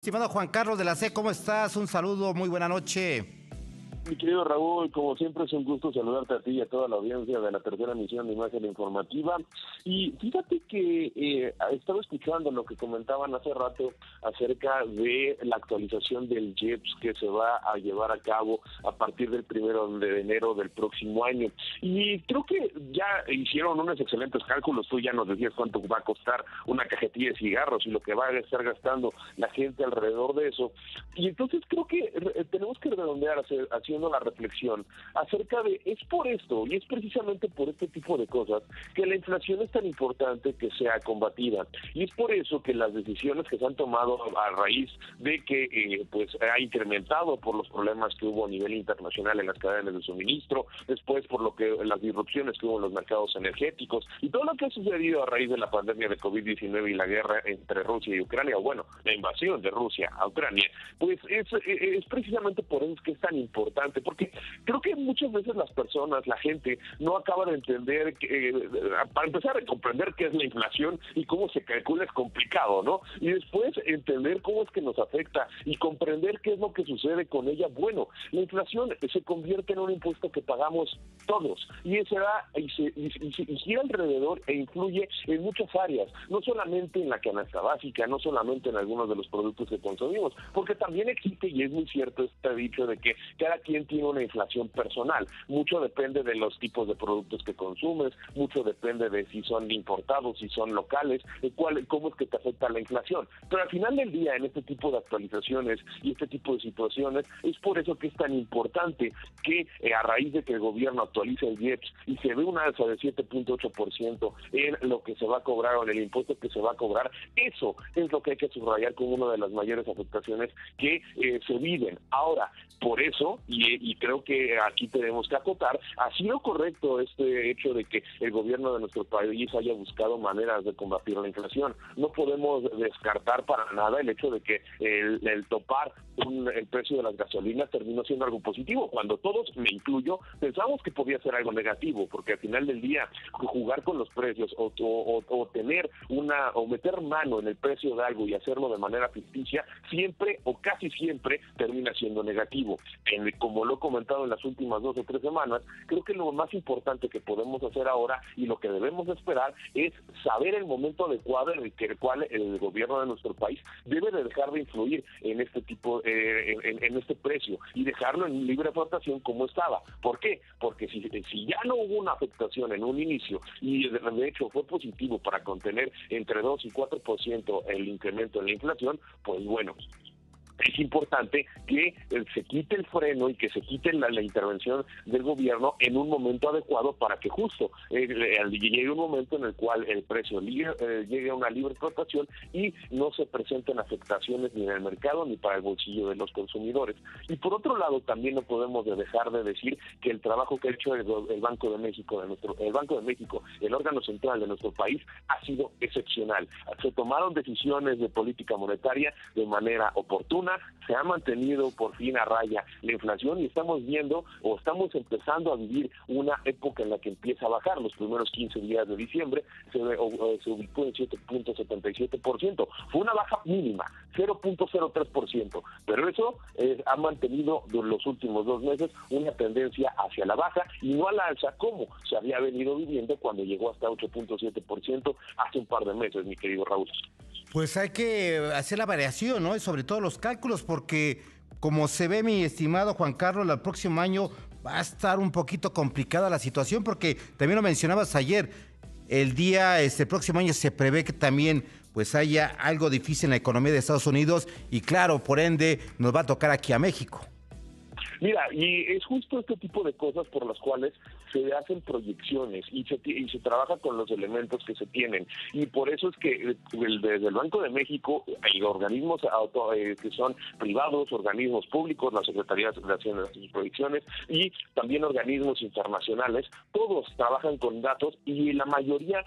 Estimado Juan Carlos de la C, ¿cómo estás? Un saludo, muy buena noche. Mi querido Raúl, como siempre es un gusto saludarte a ti y a toda la audiencia de la tercera emisión de Imagen Informativa. Y fíjate que estaba escuchando lo que comentaban hace rato acerca de la actualización del IEPS que se va a llevar a cabo a partir del 1 de enero del próximo año. Y creo que ya hicieron unos excelentes cálculos. Tú ya nos decías cuánto va a costar una cajetilla de cigarros y lo que va a estar gastando la gente alrededor de eso. Y entonces creo que tenemos que redondear haciendo la reflexión acerca de, es por esto y es precisamente por este tipo de cosas que la inflación es tan importante que sea combatida, y es por eso que las decisiones que se han tomado a raíz de que pues ha incrementado por los problemas que hubo a nivel internacional en las cadenas de suministro, después por lo que las disrupciones que hubo en los mercados energéticos y todo lo que ha sucedido a raíz de la pandemia de COVID-19 y la guerra entre Rusia y Ucrania, o bueno, la invasión de Rusia a Ucrania, pues es precisamente por eso que es tan importante, porque creo que muchas veces las personas, la gente, no acaba de entender, para empezar a comprender qué es la inflación y cómo se calcula es complicado, ¿no? Y después entender cómo es que nos afecta y comprender qué es lo que sucede con ella. Bueno, la inflación se convierte en un impuesto que pagamos todos y gira alrededor e influye en muchas áreas, no solamente en la canasta básica, no solamente en algunos de los productos que consumimos, porque también existe, y es muy cierto este dicho de que cada quien tiene una inflación personal. Mucho depende de los tipos de productos que consumes, mucho depende de si son importados, si son locales, cómo es que te afecta la inflación. Pero al final del día, en este tipo de actualizaciones y este tipo de situaciones, es por eso que es tan importante que a raíz de que el gobierno actualice el IEPS y se ve una alza de 7.8% en lo que se va a cobrar o en el impuesto que se va a cobrar, eso es lo que hay que subrayar como una de las mayores afectaciones que se viven. Ahora, por eso, y creo que aquí tenemos que acotar, ha sido correcto este hecho de que el gobierno de nuestro país haya buscado maneras de combatir la inflación. No podemos descartar para nada el hecho de que el topar el precio de las gasolinas terminó siendo algo positivo, cuando todos, me incluyo, pensamos que podía ser algo negativo, porque al final del día jugar con los precios o meter mano en el precio de algo y hacerlo de manera ficticia siempre o casi siempre termina siendo negativo. Como lo he comentado en las últimas 2 o 3 semanas, creo que lo más importante que podemos hacer ahora y lo que debemos esperar es saber el momento adecuado en el cual el gobierno de nuestro país debe de dejar de influir en este tipo en este precio y dejarlo en libre flotación como estaba. ¿Por qué? Porque si ya no hubo una afectación en un inicio y de hecho fue positivo para contener entre 2 y 4% el incremento en la inflación, pues bueno, es importante que se quite el freno y que se quite la intervención del gobierno en un momento adecuado para que justo llegue un momento en el cual el precio llegue a una libre flotación y no se presenten afectaciones ni en el mercado ni para el bolsillo de los consumidores. Y por otro lado, también no podemos dejar de decir que el trabajo que ha hecho el Banco de México, el órgano central de nuestro país, ha sido excepcional. Se tomaron decisiones de política monetaria de manera oportuna, se ha mantenido por fin a raya la inflación y estamos viendo o estamos empezando a vivir una época en la que empieza a bajar. Los primeros 15 días de diciembre se ubicó en 7.77%. Fue una baja mínima, 0.03%, pero eso ha mantenido durante los últimos 2 meses una tendencia hacia la baja y no a la alza como se había venido viviendo cuando llegó hasta 8.7% hace un par de meses, mi querido Raúl. Pues hay que hacer la variación, ¿no? Y sobre todo los cálculos, porque como se ve, mi estimado Juan Carlos, el próximo año va a estar un poquito complicada la situación, porque también lo mencionabas ayer, el próximo año se prevé que también pues haya algo difícil en la economía de Estados Unidos y claro, por ende, nos va a tocar aquí a México. Mira, y es justo este tipo de cosas por las cuales se hacen proyecciones y se trabaja con los elementos que se tienen. Y por eso es que desde el Banco de México hay organismos que son privados, organismos públicos, la Secretaría de Hacienda de sus proyecciones y también organismos internacionales, todos trabajan con datos y la mayoría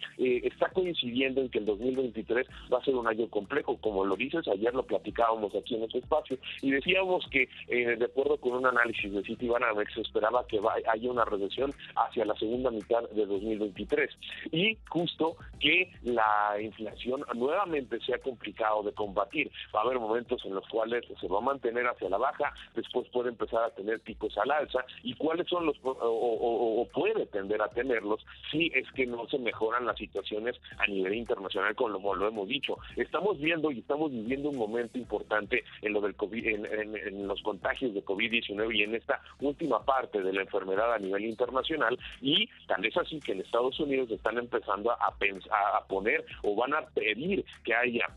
está coincidiendo en que el 2023 va a ser un año complejo. Como lo dices, ayer lo platicábamos aquí en este espacio y decía sabíamos que, de acuerdo con un análisis de Citibanamex, se esperaba que haya una recesión hacia la segunda mitad de 2023 y justo que la inflación nuevamente sea complicado de combatir. Va a haber momentos en los cuales se va a mantener hacia la baja, después puede empezar a tener picos al alza, y cuáles son los o puede tender a tenerlos si es que no se mejoran las situaciones a nivel internacional, como lo hemos dicho. Estamos viendo y estamos viviendo un momento importante en lo del COVID, en los contagios de COVID-19 y en esta última parte de la enfermedad a nivel internacional, y tal es así que en Estados Unidos están empezando a poner o van a pedir que haya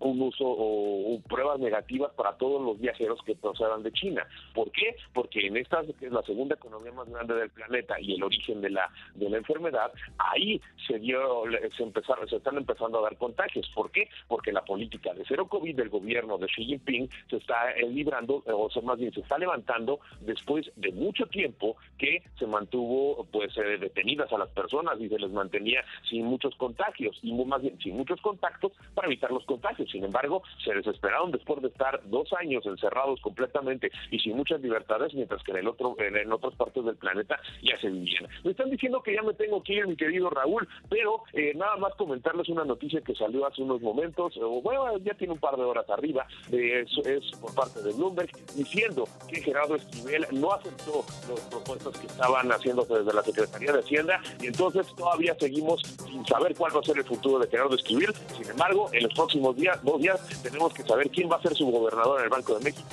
un uso o pruebas negativas para todos los viajeros que procedan de China. ¿Por qué? Porque en esta, que es la segunda economía más grande del planeta y el origen de la enfermedad, ahí se están empezando a dar contagios. ¿Por qué? Porque la política de cero COVID del gobierno de Xi Jinping se está librando, o sea, más bien se está levantando después de mucho tiempo que se mantuvo pues detenidas a las personas y se les mantenía sin muchos contagios, y más bien sin muchos contactos para evitar los contagios. Sin embargo, se desesperaron después de estar 2 años encerrados completamente y sin muchas libertades, mientras que en otras partes del planeta ya se vivían. Me están diciendo que ya me tengo que ir, mi querido Raúl, pero nada más comentarles una noticia que salió hace unos momentos, bueno, ya tiene un par de horas arriba, es por parte de Bloomberg, diciendo que Gerardo Esquivel no aceptó las propuestas que estaban haciéndose desde la Secretaría de Hacienda, y entonces todavía seguimos sin saber cuál va a ser el futuro de Gerardo Esquivel. Sin embargo, en los próximos 2 días tenemos que saber quién va a ser su gobernador en el Banco de México.